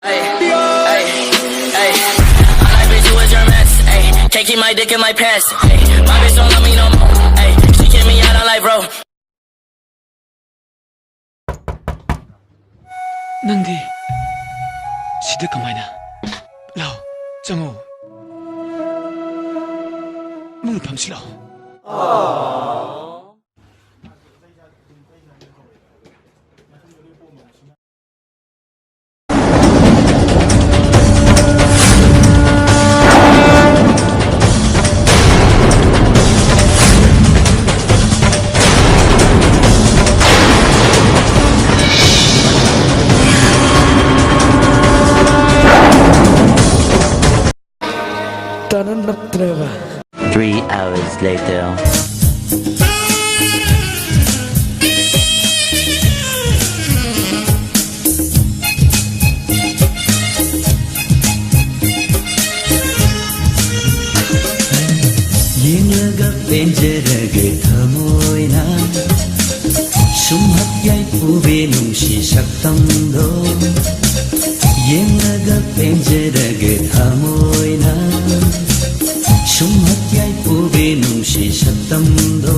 Ay, ay, ay. I like bitch, you was your mess. Ay, can't keep my dick in my pants. Ay, my bitch don't love me no more. Ay, she kick me out, I'm like, bro. ꯅꯪꯗꯤ ꯁꯤꯗ ꯀꯃꯥꯏꯅ ꯂꯥꯎ ꯆꯪꯉꯣ ꯃꯨꯡ ꯐꯝꯁꯤ ꯂꯥꯎ 따뜻하게 3 hours later. ꯌꯦꯡꯂꯒ ꯄꯦꯟꯖꯔꯒꯦ ꯊꯃꯣꯏꯅ ꯁꯨꯝꯍꯠ ꯌꯥꯏꯐꯨꯕꯤ ꯅꯨꯡꯁꯤ ꯁꯛꯇꯝꯗꯣ ꯌꯦꯡꯂꯒ ꯄꯦꯟꯖꯔꯒꯦ ꯊꯃꯣꯏꯅ ꯁꯨꯝꯍꯠ ꯌꯥꯏꯐꯨꯕꯤ ꯅꯨꯡꯁꯤ ꯁꯛꯇꯝꯗꯣ